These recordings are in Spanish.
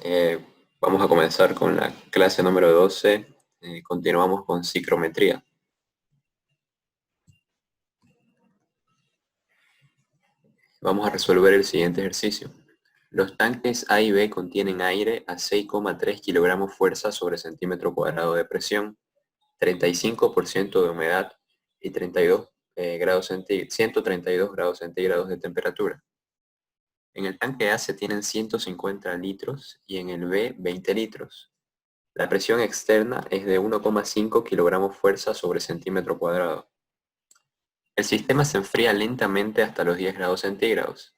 Eh, Vamos a comenzar con la clase número 12. Continuamos con ciclometría. Vamos a resolver el siguiente ejercicio. Los tanques A y B contienen aire a 6,3 kilogramos fuerza sobre centímetro cuadrado de presión, 35% de humedad y 132 grados centígrados de temperatura. En el tanque A se tienen 150 litros y en el B 20 litros. La presión externa es de 1,5 kilogramos fuerza sobre centímetro cuadrado. El sistema se enfría lentamente hasta los 10 grados centígrados.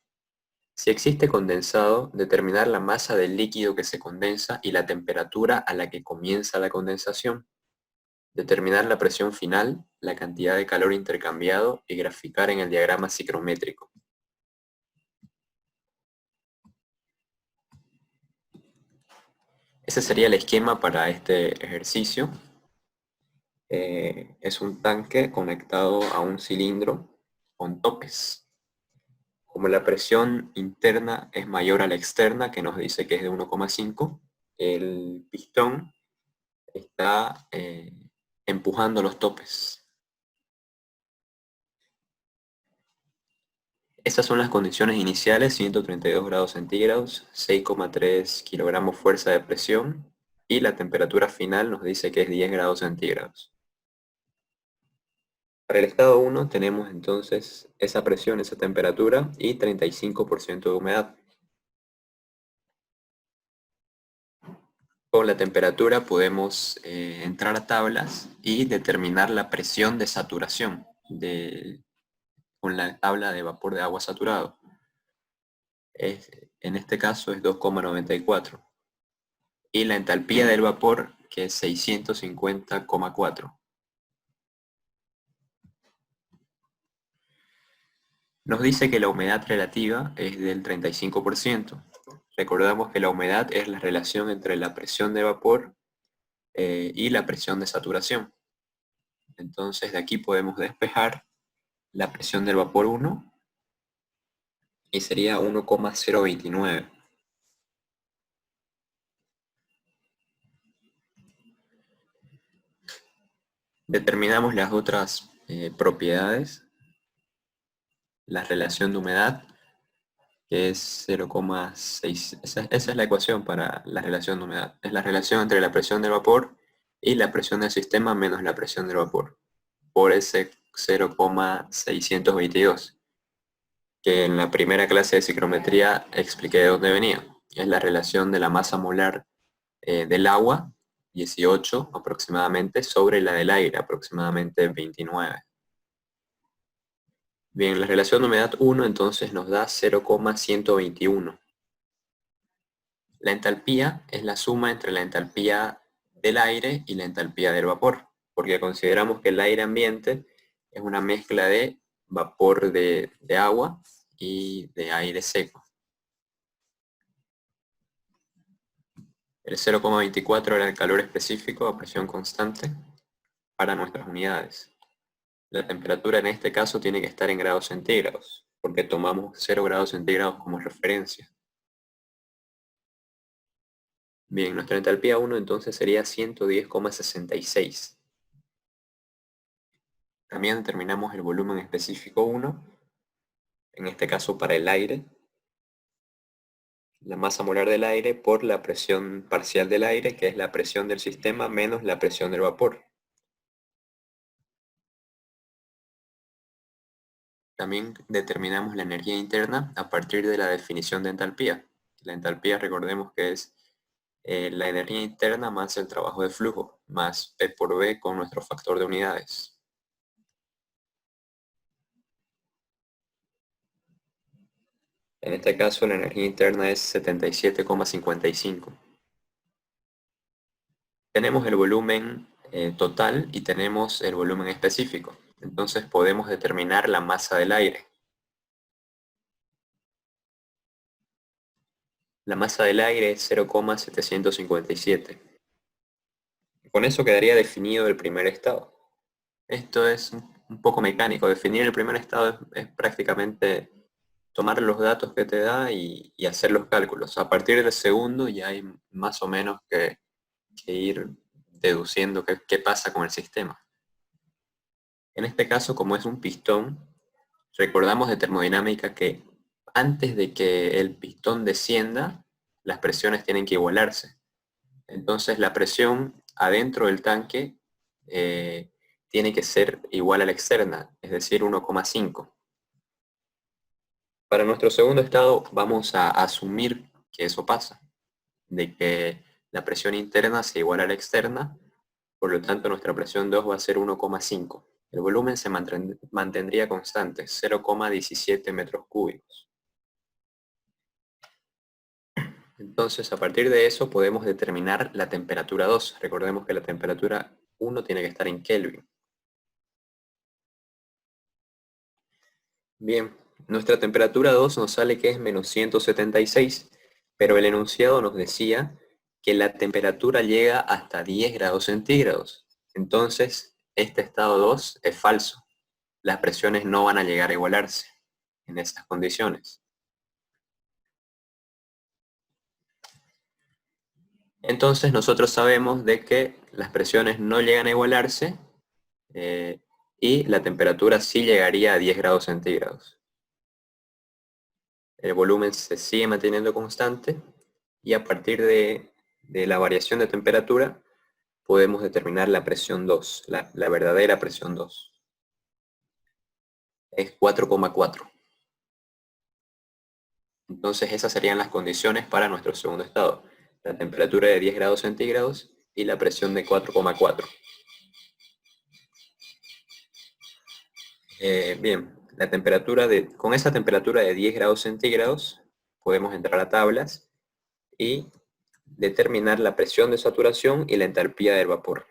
Si existe condensado, determinar la masa del líquido que se condensa y la temperatura a la que comienza la condensación. Determinar la presión final, la cantidad de calor intercambiado y graficar en el diagrama ciclométrico. Ese sería el esquema para este ejercicio. Es un tanque conectado a un cilindro con topes. Como la presión interna es mayor a la externa, que nos dice que es de 1,5, el pistón está empujando los topes. Estas son las condiciones iniciales: 132 grados centígrados, 6,3 kilogramos fuerza de presión, y la temperatura final nos dice que es 10 grados centígrados. Para el estado 1 tenemos entonces esa presión, esa temperatura y 35% de humedad. Con la temperatura podemos entrar a tablas y determinar la presión de saturación con la tabla de vapor de agua saturado. En este caso es 2,94. Y la entalpía del vapor, que es 650,4. Nos dice que la humedad relativa es del 35%. Recordamos que la humedad es la relación entre la presión de vapor y la presión de saturación. Entonces de aquí podemos despejar la presión del vapor 1 y sería 1,029. Determinamos las otras propiedades. La relación de humedad, que es 0,6. Esa es la ecuación para la relación de humedad. Es la relación entre la presión del vapor y la presión del sistema menos la presión del vapor, por ese 0,622, que en la primera clase de ciclometría expliqué de dónde venía. Es la relación de la masa molar del agua, 18 aproximadamente, sobre la del aire, aproximadamente 29. Bien, la relación de humedad 1 entonces nos da 0,121. La entalpía es la suma entre la entalpía del aire y la entalpía del vapor, porque consideramos que el aire ambiente es una mezcla de vapor de agua y de aire seco. El 0,24 era el calor específico a presión constante para nuestras unidades. La temperatura en este caso tiene que estar en grados centígrados, porque tomamos 0 grados centígrados como referencia. Bien, nuestra entalpía 1 entonces sería 110,66. También determinamos el volumen específico 1, en este caso para el aire, la masa molar del aire por la presión parcial del aire, que es la presión del sistema menos la presión del vapor. También determinamos la energía interna a partir de la definición de entalpía. La entalpía, recordemos que es la energía interna más el trabajo de flujo, más P por V con nuestro factor de unidades. En este caso la energía interna es 77,55. Tenemos el volumen total y tenemos el volumen específico. Entonces podemos determinar la masa del aire. La masa del aire es 0,757. Con eso quedaría definido el primer estado. Esto es un poco mecánico. Definir el primer estado es prácticamente tomar los datos que te da y hacer los cálculos. A partir del segundo ya hay más o menos que ir deduciendo qué pasa con el sistema. En este caso, como es un pistón, recordamos de termodinámica que antes de que el pistón descienda, las presiones tienen que igualarse. Entonces la presión adentro del tanque tiene que ser igual a la externa, es decir, 1,5. Para nuestro segundo estado vamos a asumir que eso pasa, de que la presión interna se iguala a la externa, por lo tanto nuestra presión 2 va a ser 1,5. El volumen se mantendría constante, 0,17 metros cúbicos. Entonces, a partir de eso podemos determinar la temperatura 2. Recordemos que la temperatura 1 tiene que estar en Kelvin. Bien, nuestra temperatura 2 nos sale que es menos 176, pero el enunciado nos decía que la temperatura llega hasta 10 grados centígrados. Entonces, este estado 2 es falso. Las presiones no van a llegar a igualarse en esas condiciones. Entonces nosotros sabemos de que las presiones no llegan a igualarse y la temperatura sí llegaría a 10 grados centígrados. El volumen se sigue manteniendo constante y a partir de la variación de temperatura podemos determinar la presión 2, la verdadera presión 2. Es 4,4. Entonces esas serían las condiciones para nuestro segundo estado. La temperatura de 10 grados centígrados y la presión de 4,4. Bien, con esa temperatura de 10 grados centígrados podemos entrar a tablas y determinar la presión de saturación y la entalpía del vapor.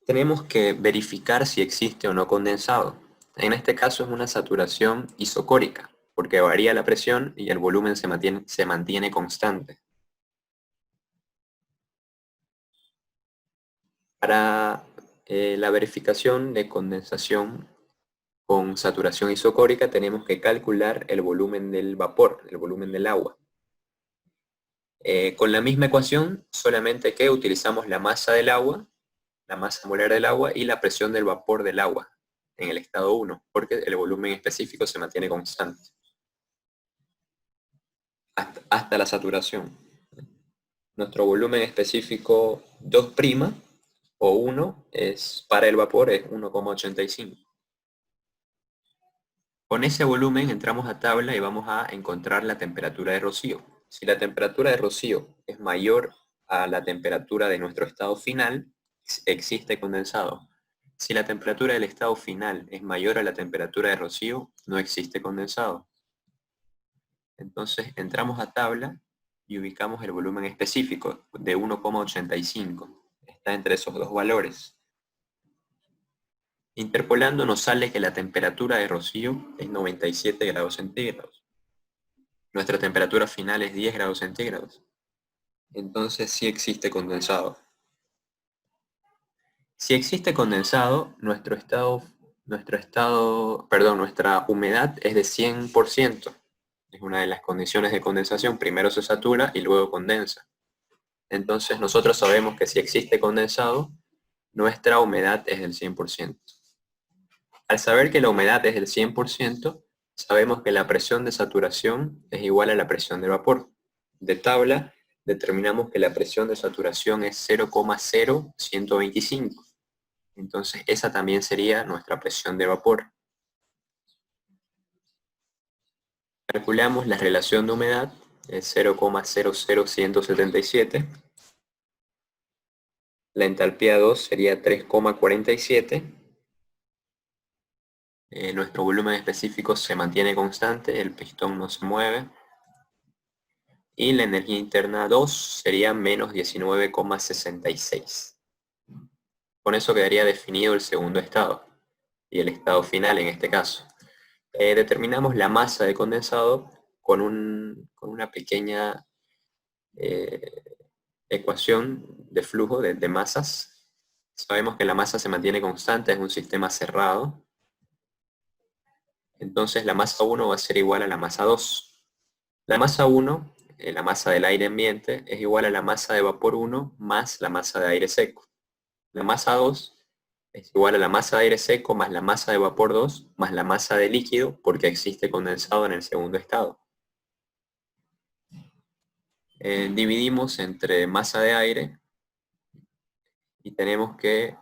Tenemos que verificar si existe o no condensado. En este caso es una saturación isocórica, porque varía la presión y el volumen se mantiene constante. Para la verificación de condensación con saturación isocórica tenemos que calcular el volumen del vapor, el volumen del agua. Con la misma ecuación, solamente que utilizamos la masa del agua, la masa molar del agua y la presión del vapor del agua en el estado 1, porque el volumen específico se mantiene constante hasta la saturación. Nuestro volumen específico 2' o 1 para el vapor es 1,85. Con ese volumen entramos a tabla y vamos a encontrar la temperatura de rocío. Si la temperatura de rocío es mayor a la temperatura de nuestro estado final, existe condensado. Si la temperatura del estado final es mayor a la temperatura de rocío, no existe condensado. Entonces entramos a tabla y ubicamos el volumen específico de 1,85. Está entre esos dos valores. Interpolando nos sale que la temperatura de rocío es 97 grados centígrados. Nuestra temperatura final es 10 grados centígrados. Entonces sí existe condensado. Si existe condensado, nuestra humedad es de 100%. Es una de las condiciones de condensación. Primero se satura y luego condensa. Entonces nosotros sabemos que si existe condensado, nuestra humedad es del 100%. Al saber que la humedad es del 100%, sabemos que la presión de saturación es igual a la presión del vapor. De tabla, determinamos que la presión de saturación es 0,0125. Entonces esa también sería nuestra presión de vapor. Calculamos la relación de humedad, es 0,00177. La entalpía 2 sería 3,47. Nuestro volumen específico se mantiene constante, el pistón no se mueve. Y la energía interna 2 sería menos 19,66. Con eso quedaría definido el segundo estado y el estado final en este caso. Determinamos la masa de condensado con una pequeña ecuación de flujo de masas. Sabemos que la masa se mantiene constante, es un sistema cerrado. Entonces la masa 1 va a ser igual a la masa 2. La masa 1, la masa del aire ambiente, es igual a la masa de vapor 1 más la masa de aire seco. La masa 2 es igual a la masa de aire seco más la masa de vapor 2 más la masa de líquido porque existe condensado en el segundo estado. Dividimos entre masa de aire y tenemos que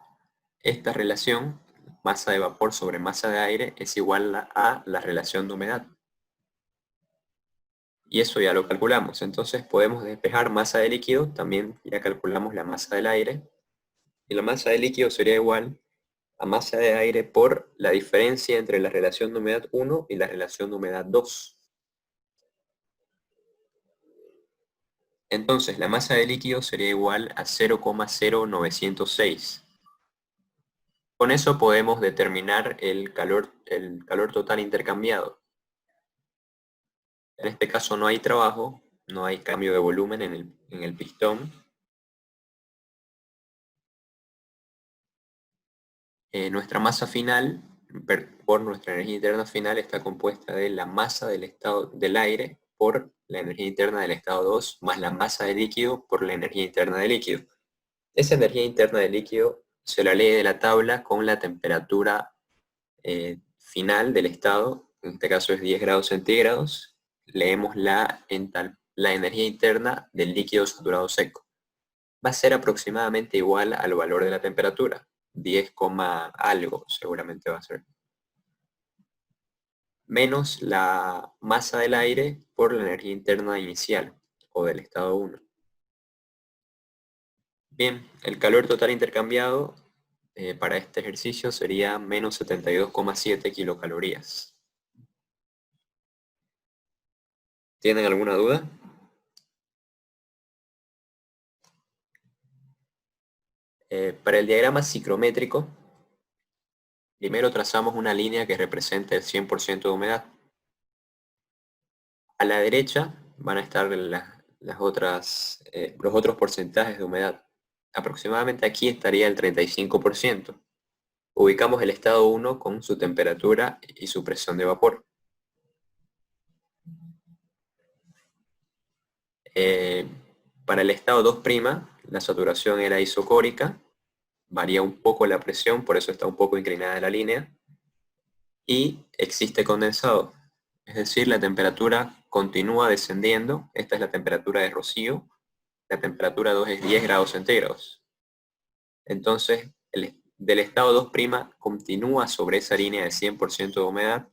esta relación, masa de vapor sobre masa de aire, es igual a la relación de humedad. Y eso ya lo calculamos. Entonces podemos despejar masa de líquido, también ya calculamos la masa del aire. Y la masa de líquido sería igual a masa de aire por la diferencia entre la relación de humedad 1 y la relación de humedad 2. Entonces la masa de líquido sería igual a 0,0906. Con eso podemos determinar el calor total intercambiado. En este caso no hay trabajo, no hay cambio de volumen en el pistón. Nuestra masa final, por nuestra energía interna final, está compuesta de la masa del estado del aire por la energía interna del estado 2, más la masa de líquido por la energía interna del líquido. Esa energía interna del líquido se la lee de la tabla con la temperatura final del estado, en este caso es 10 grados centígrados. Leemos la energía interna del líquido saturado seco. Va a ser aproximadamente igual al valor de la temperatura, 10, algo seguramente va a ser. Menos la masa del aire por la energía interna inicial, o del estado 1. Bien, el calor total intercambiado para este ejercicio sería menos 72,7 kilocalorías. ¿Tienen alguna duda? Para el diagrama ciclométrico, primero trazamos una línea que represente el 100% de humedad. A la derecha van a estar los otros porcentajes de humedad. Aproximadamente aquí estaría el 35%. Ubicamos el estado 1 con su temperatura y su presión de vapor. Para el estado 2', la saturación era isocórica, varía un poco la presión, por eso está un poco inclinada la línea, y existe condensado, es decir, la temperatura continúa descendiendo. Esta es la temperatura de rocío, la temperatura 2 es 10 grados centígrados. Entonces, del estado 2' continúa sobre esa línea de 100% de humedad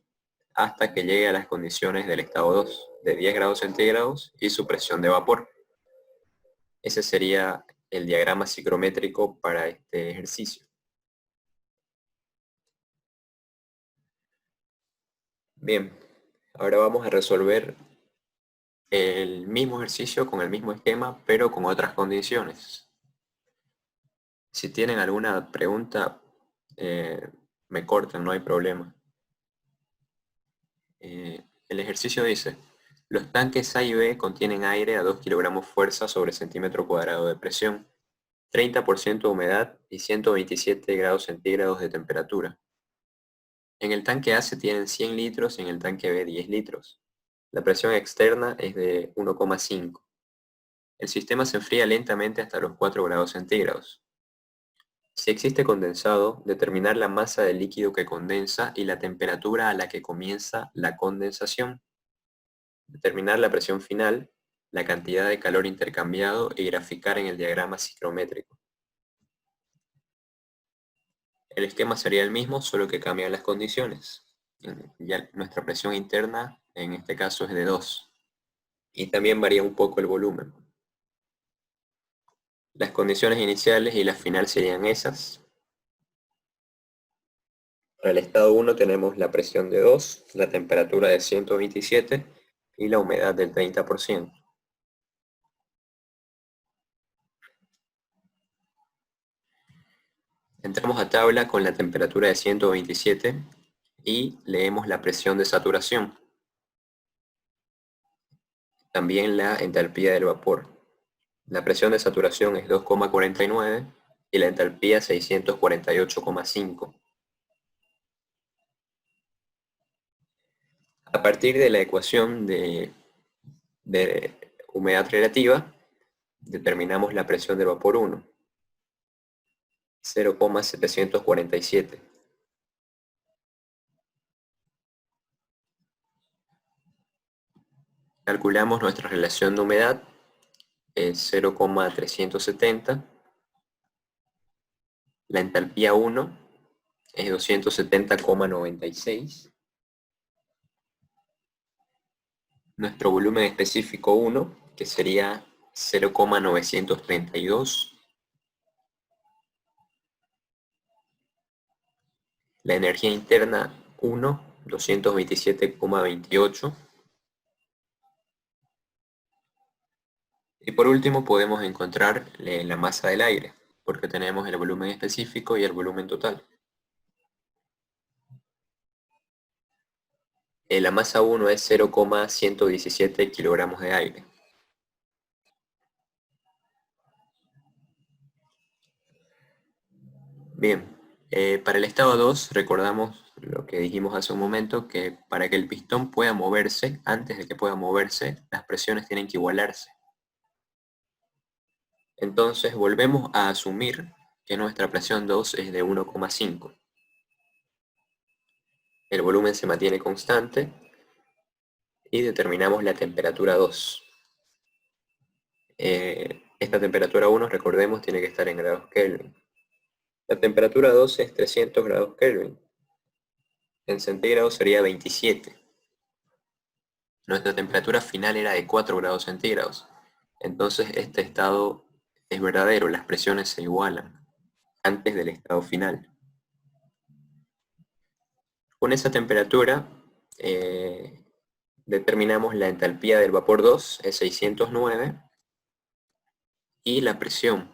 hasta que llegue a las condiciones del estado 2, de 10 grados centígrados y su presión de vapor. Ese sería el diagrama ciclométrico para este ejercicio. Bien, ahora vamos a resolver el mismo ejercicio con el mismo esquema, pero con otras condiciones. Si tienen alguna pregunta, me cortan, no hay problema. El ejercicio dice: los tanques A y B contienen aire a 2 kilogramos fuerza sobre centímetro cuadrado de presión, 30% de humedad y 127 grados centígrados de temperatura. En el tanque A se tienen 100 litros y en el tanque B 10 litros. La presión externa es de 1,5. El sistema se enfría lentamente hasta los 4 grados centígrados. Si existe condensado, determinar la masa del líquido que condensa y la temperatura a la que comienza la condensación. Determinar la presión final, la cantidad de calor intercambiado y graficar en el diagrama ciclométrico. El esquema sería el mismo, solo que cambian las condiciones. Ya nuestra presión interna en este caso es de 2. Y también varía un poco el volumen. Las condiciones iniciales y la final serían esas. Para el estado 1 tenemos la presión de 2, la temperatura de 127 y la humedad del 30%. Entramos a tabla con la temperatura de 127 y leemos la presión de saturación. También la entalpía del vapor. La presión de saturación es 2,49 y la entalpía 648,5. A partir de la ecuación de humedad relativa, determinamos la presión del vapor 1, 0,747. Calculamos nuestra relación de humedad, es 0,370. La entalpía 1 es 270,96. Nuestro volumen específico 1, que sería 0,932. La energía interna 1, 227,28. Y por último podemos encontrar la masa del aire, porque tenemos el volumen específico y el volumen total. La masa 1 es 0,117 kilogramos de aire. Bien, para el estado 2 recordamos lo que dijimos hace un momento, que para que el pistón pueda moverse, antes de que pueda moverse, las presiones tienen que igualarse. Entonces volvemos a asumir que nuestra presión 2 es de 1,5. El volumen se mantiene constante y determinamos la temperatura 2. Esta temperatura 1, recordemos, tiene que estar en grados Kelvin. La temperatura 2 es 300 grados Kelvin. En centígrados sería 27. Nuestra temperatura final era de 4 grados centígrados. Entonces este estado es verdadero, las presiones se igualan antes del estado final. Con esa temperatura determinamos la entalpía del vapor 2, es 609, y la presión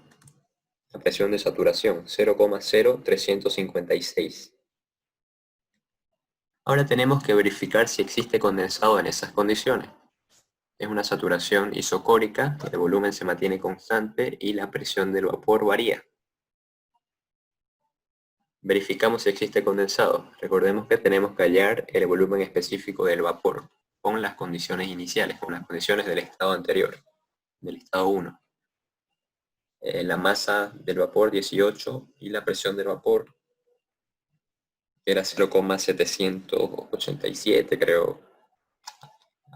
de saturación, 0,0356. Ahora tenemos que verificar si existe condensado en esas condiciones. Es una saturación isocórica, el volumen se mantiene constante y la presión del vapor varía. Verificamos si existe condensado. Recordemos que tenemos que hallar el volumen específico del vapor con las condiciones iniciales, con las condiciones del estado anterior, del estado 1. La masa del vapor 18 y la presión del vapor era 0,787, creo,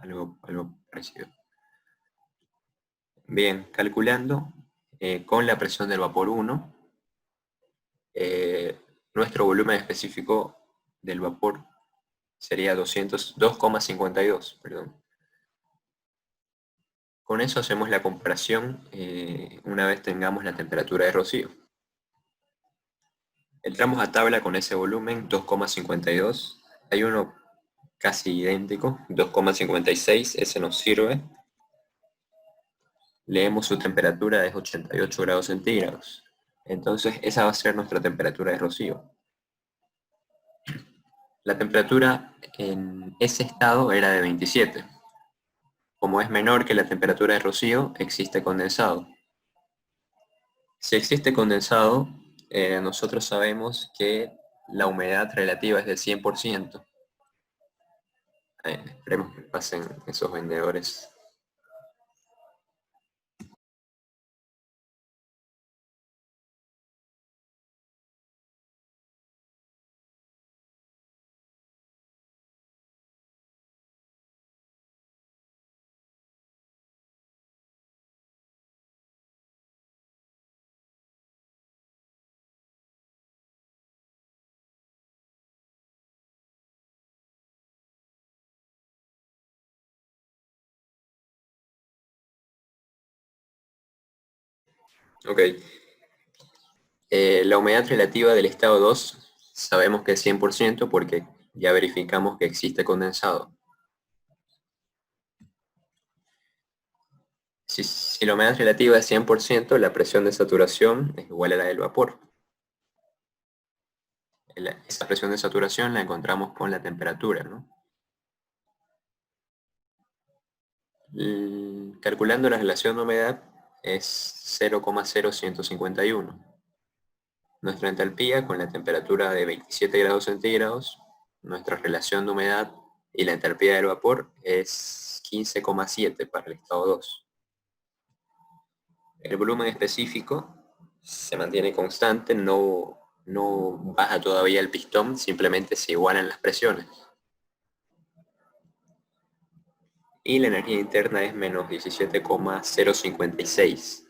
algo parecido. Bien, calculando con la presión del vapor 1, nuestro volumen específico del vapor sería 2,52, perdón. Con eso hacemos la comparación una vez tengamos la temperatura de rocío. Entramos a tabla con ese volumen, 2,52. Hay uno casi idéntico, 2,56, ese nos sirve. Leemos su temperatura es 88 grados centígrados. Entonces esa va a ser nuestra temperatura de rocío. La temperatura en ese estado era de 27. Como es menor que la temperatura de rocío, existe condensado. Si existe condensado, nosotros sabemos que la humedad relativa es del 100%. Esperemos que pasen esos vendedores. Ok. La humedad relativa del estado 2 sabemos que es 100% porque ya verificamos que existe condensado. Si la humedad relativa es 100%, la presión de saturación es igual a la del vapor. Esa presión de saturación la encontramos con la temperatura, ¿no? Calculando la relación de humedad es 0,0151. Nuestra entalpía con la temperatura de 27 grados centígrados, nuestra relación de humedad y la entalpía del vapor es 15,7 para el estado 2. El volumen específico se mantiene constante, no baja todavía el pistón, simplemente se igualan las presiones. Y la energía interna es menos 17,056.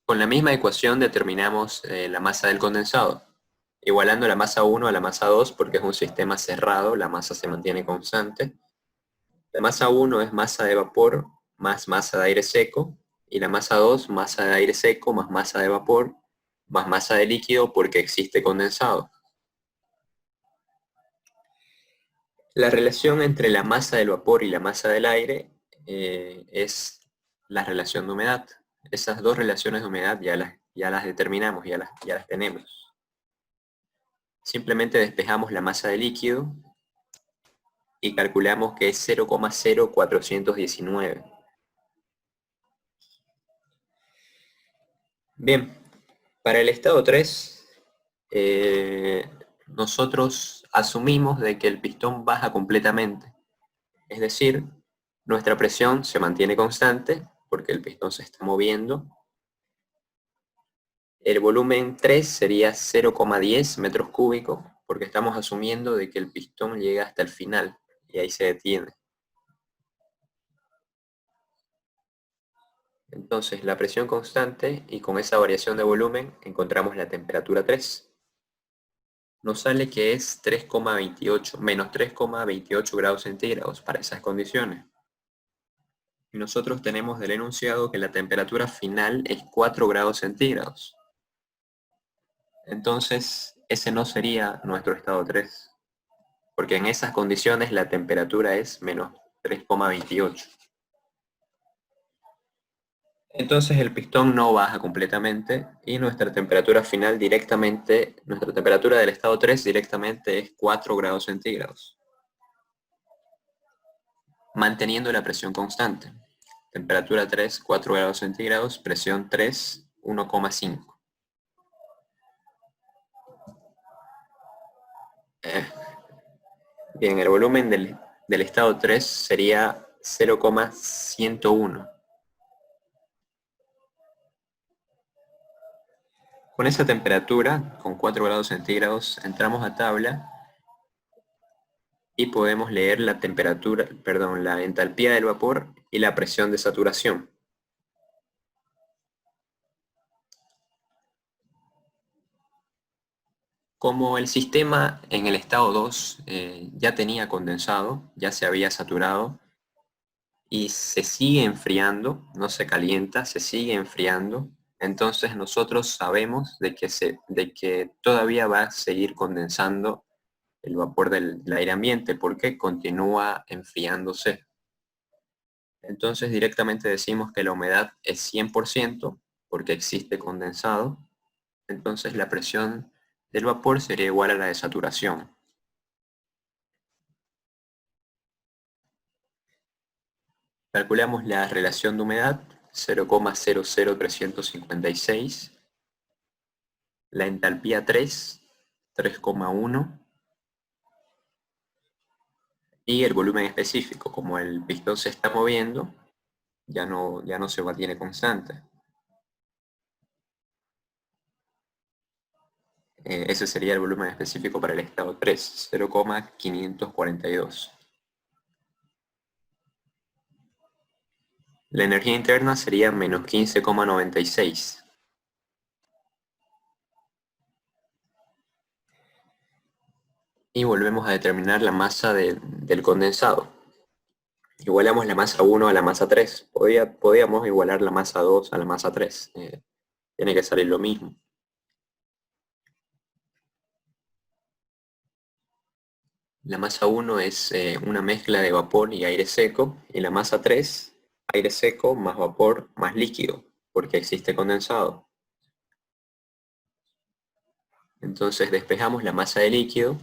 Con la misma ecuación determinamos la masa del condensado, igualando la masa 1 a la masa 2 porque es un sistema cerrado, la masa se mantiene constante. La masa 1 es masa de vapor más masa de aire seco, y la masa 2 masa de aire seco más masa de vapor más masa de líquido porque existe condensado. La relación entre la masa del vapor y la masa del aire es la relación de humedad. Esas dos relaciones de humedad ya las determinamos, ya las tenemos. Simplemente despejamos la masa de líquido y calculamos que es 0,0419. Bien, para el estado 3, nosotros asumimos de que el pistón baja completamente. Es decir, nuestra presión se mantiene constante porque el pistón se está moviendo. El volumen 3 sería 0,10 metros cúbicos porque estamos asumiendo de que el pistón llega hasta el final y ahí se detiene. Entonces, la presión constante y con esa variación de volumen encontramos la temperatura 3. Nos sale que es 3,28, menos 3,28 grados centígrados para esas condiciones. Y nosotros tenemos del enunciado que la temperatura final es 4 grados centígrados. Entonces, ese no sería nuestro estado 3, porque en esas condiciones la temperatura es menos 3,28. Entonces el pistón no baja completamente y nuestra temperatura final directamente, nuestra temperatura del estado 3 directamente es 4 grados centígrados, manteniendo la presión constante. Temperatura 3, 4 grados centígrados, presión 3, 1,5. Bien, el volumen del estado 3 sería 0,101. Con esa temperatura, con 4 grados centígrados, entramos a tabla y podemos leer la temperatura, perdón, la entalpía del vapor y la presión de saturación. Como el sistema en el estado 2 ya tenía condensado, ya se había saturado y se sigue enfriando, no se calienta, se sigue enfriando, entonces nosotros sabemos de que todavía va a seguir condensando el vapor del aire ambiente porque continúa enfriándose. Entonces directamente decimos que la humedad es 100% porque existe condensado. Entonces la presión del vapor sería igual a la de saturación. Calculamos la relación de humedad, 0,00356. La entalpía 3, 3,1. Y el volumen específico, como el pistón se está moviendo, ya no se mantiene constante. Ese sería el volumen específico para el estado 3, 0,542. La energía interna sería menos 15,96. Y volvemos a determinar la masa del condensado. Igualamos la masa 1 a la masa 3. Podíamos igualar la masa 2 a la masa 3. Tiene que salir lo mismo. La masa 1 es una mezcla de vapor y aire seco, y la masa 3, aire seco más vapor más líquido, porque existe condensado. Entonces despejamos la masa de líquido,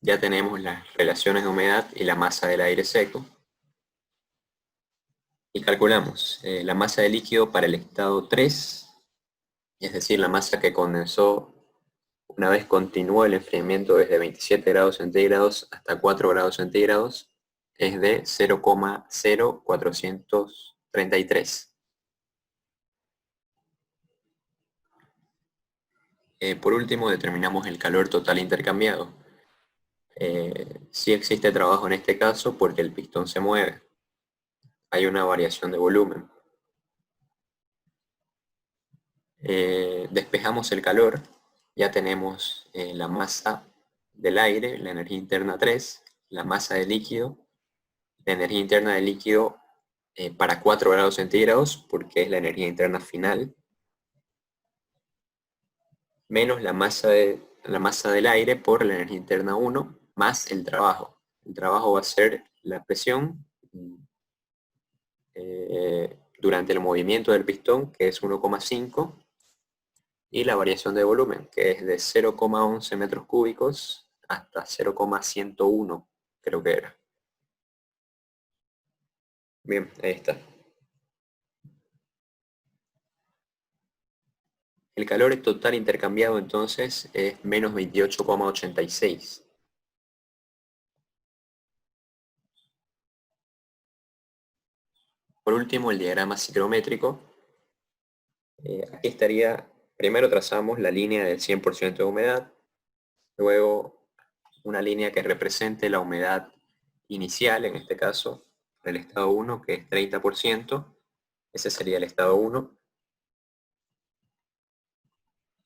ya tenemos las relaciones de humedad y la masa del aire seco. Y calculamos la masa de líquido para el estado 3, es decir, la masa que condensó una vez continuó el enfriamiento desde 27 grados centígrados hasta 4 grados centígrados, es de 0,0433. Por último, determinamos el calor total intercambiado. Sí existe trabajo en este caso porque el pistón se mueve. Hay una variación de volumen. Despejamos el calor, ya tenemos la masa del aire, la energía interna 3, la masa del líquido, la energía interna del líquido para 4 grados centígrados, porque es la energía interna final, menos la masa del aire por la energía interna 1, más el trabajo. El trabajo va a ser la presión durante el movimiento del pistón, que es 1,5, y la variación de volumen, que es de 0,11 metros cúbicos hasta 0,101, creo que era. Bien, ahí está. El calor total intercambiado entonces es menos 28,86. Por último, el diagrama ciclométrico. Aquí estaría, primero trazamos la línea del 100% de humedad, luego una línea que represente la humedad inicial, en este caso, del estado 1, que es 30%. Ese sería el estado 1.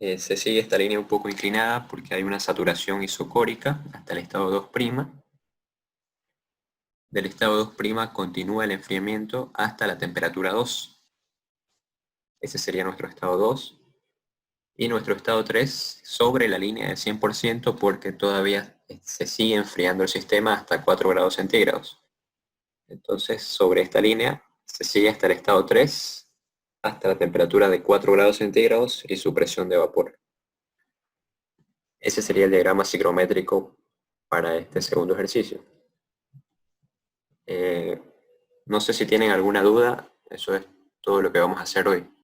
Se sigue esta línea un poco inclinada porque hay una saturación isocórica hasta el estado 2'. Del estado 2' continúa el enfriamiento hasta la temperatura 2. Ese sería nuestro estado 2. Y nuestro estado 3 sobre la línea del 100% porque todavía se sigue enfriando el sistema hasta 4 grados centígrados. Entonces, sobre esta línea se sigue hasta el estado 3, hasta la temperatura de 4 grados centígrados y su presión de vapor. Ese sería el diagrama ciclométrico para este segundo ejercicio. No sé si tienen alguna duda, eso es todo lo que vamos a hacer hoy.